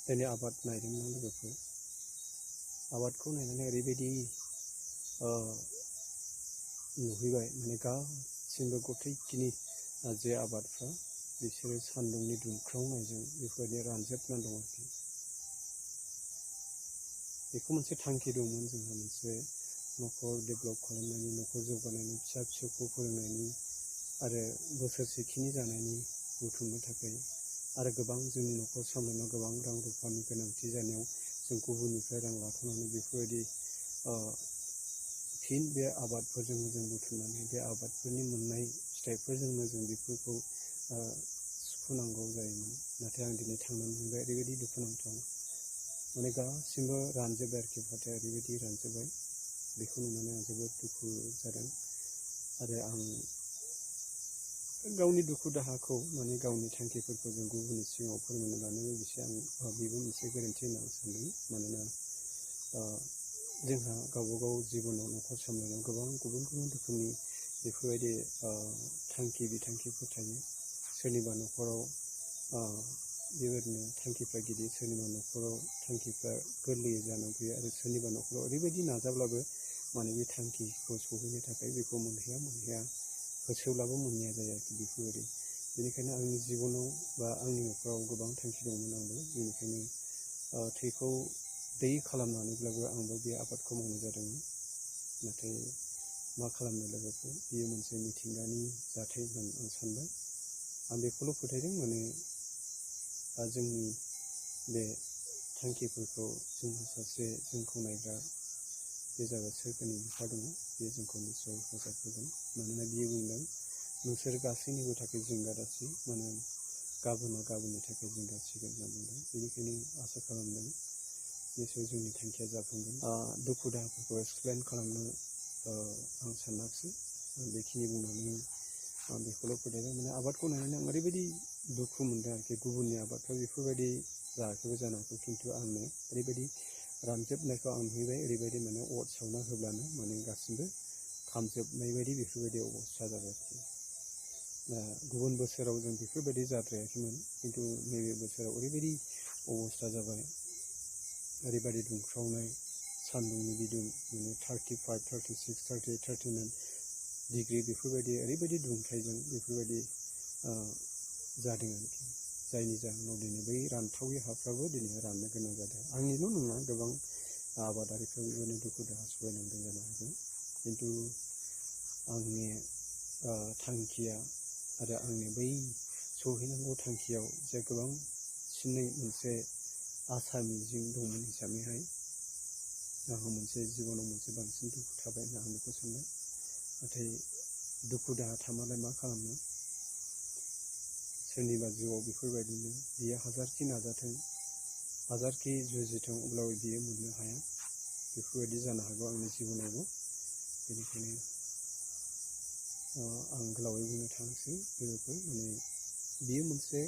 दिनै आबाद नायदोंमोन लोगोफोर आबादखौ नायनानै ओरैबायदि नुहैबाय माने गासिबो गथायखिनि जे आबादफ्रा बिसोरो सान्दुंनि दुंख्रावनायजों बेफोरबायदि रानजोबनानै दं आरोखि। बेखौ मोनसे थांखि दंमोन जोंहा मोनसे न'खर डेभेलप खालामनायनि न'खर जौगानायनि फिसा फिसौखौ फोरोंनायनि आरो बोसोरसेखिनि जानायनि बुथुमनो थाखाय आरो गोबां जोंनि न'खर सामलायनायाव गोबां रां रुफानि गोनांथि जानायाव जों गुबुननिफ्राय रां लाथ'नानै बेफोरबायदि फिन बे आबादफोरजोंनो जों बुथुमनानै बे आबादफोरनि मोननाय फिथाइफोरजोंनो जों बेफोरखौ सुख'नांगौ जायोमोन। नाथाय आं दिनै थांनानै नुबाय ओरैबायदि दुखुनांथाव माने गासिबो रानजोब्बाय आरोखि फाथोआ ओरैबायदि रानजोब्बाय। बेखौ नुनानै आं जोबोद दुखु जादों आरो आं गावनि दुखु दाहाखौ माने गावनि थांखिफोरखौ जों गुबुननि सिगाङाव फोरमायनो लानाय एसे आं बेबो मोनसे गोरोन्थि होनना आं सानदों। मानोना जोंहा गावबागाव जिबनाव न'खर सामलायनायाव गोबां गुबुन गुबुन रोखोमनि बेफोरबायदि थांखि बिथांखिफोर थायो। सोरनिबा न'खराव बेबायदिनो थांखिफ्रा गिदिर, सोरनिबा न'खराव थांखिफ्रा गोरलैयै जानानै फैयो आरो सोरनिबा न'खराव ओरैबायदि नाजाब्लाबो माने बे थांखिखौ सहैनो थाखाय बेखौ मोनहैया होसोब्लाबो मोनहैया जायो आरोखि बेफोरबायदि। बेनिखायनो आंनि जिबनाव बा आंनि न'खराव गोबां थांखि दंमोन आंबो, बेनिखायनो थैखौ दै खालामनानैब्लाबो आंबो बे आबादखौ मावनाय जादोंमोन। नाथाय मा खालामनो लोगोफोर, बेयो मोनसे मिथिंगानि जाथाय होननानै आं सानबाय। आं बेखौल' फोथायदों माने जोंनि बे थांखिफोरखौ जोंहा सासे जोंखौ नायग्रा बे जाबाय सोरगोनि बिफा दङ, बेयो जोंखौ निस्सय हेफाजाब होगोन। मानोना बियो बुंदों नोंसोर गासैनिबो थाखाय जिंगा दासि, मानो गाबोनआ गाबोननि थाखाय जिंगासिगोन होनना बुंदों। बेनिखायनो आसा खालामदों निस्सय जोंनि थांखिया जाफुंगोन। दुखु दाहाफोरखौ एक्सप्लेन खालामनो आं सानाखिसै। बेखिनि बुंनानै आं बेखौल' फोथायदों माने आबादखौ नायनानै आं ओरैबायदि दुखु मोनदों आरोखि। गुबुननि आबादफ्रा बेफोरबायदि जायाखैबो जानो हागौ, खिन्थु आंनो ओरैबायदि रानजोबनायखौ आं नुहैबाय। ओरैबायदि माने अर सावना होब्लानो माने गासिबो खामजोबनाय बायदि बेफोरबायदि अबस्था जाबाय आरोखि। गुबुन बोसोराव जों बेफोरबायदि जाद्रायाखैमोन, खिन्थु नैबे बोसोराव ओरैबायदि अबस्था जाबाय, ओरैबायदि दुंख्रावनाय सान्दुंनि बिदुं माने 35, 36, 38, 39 डिग्रि बेफोरबायदि ओरैबायदि दुंथाइजों बेफोरबायदि जादों आरोखि। जायनि जाहोनाव दिनै बै रानथावै हाफ्राबो दिनै राननो गोनां जादों। आंनिल' नङा, गोबां आबादारिफ्रा बेबायदिनो दुखु दाहा सहायनांदों जानो हागौ। खिन्थु आंनि थांखिया आरो आंनि बै सहैनांगौ थांखियाव जे गोबांसिनै मोनसे आसा मिजिं दंमोन हिसाबैहाय आंहा मोनसे जिबनाव मोनसे बांसिन दुखु थाबाय होनना आं बेखौ सानबाय। नाथाय दुखु दाहा थामालाय मा खालामनो, सोरनिबा जिउआव बेफोरबायदिनो बियो हाजारखि नाजाथों, हाजारखि जुजिथों, अब्लाबो बियो मोननो हाया। बेफोरबायदि जानो हागौ आंनि जिबनावबो। बेनिखायनो आं गोलावै बुंनो थांसै लोगोफोर, माने बियो मोनसे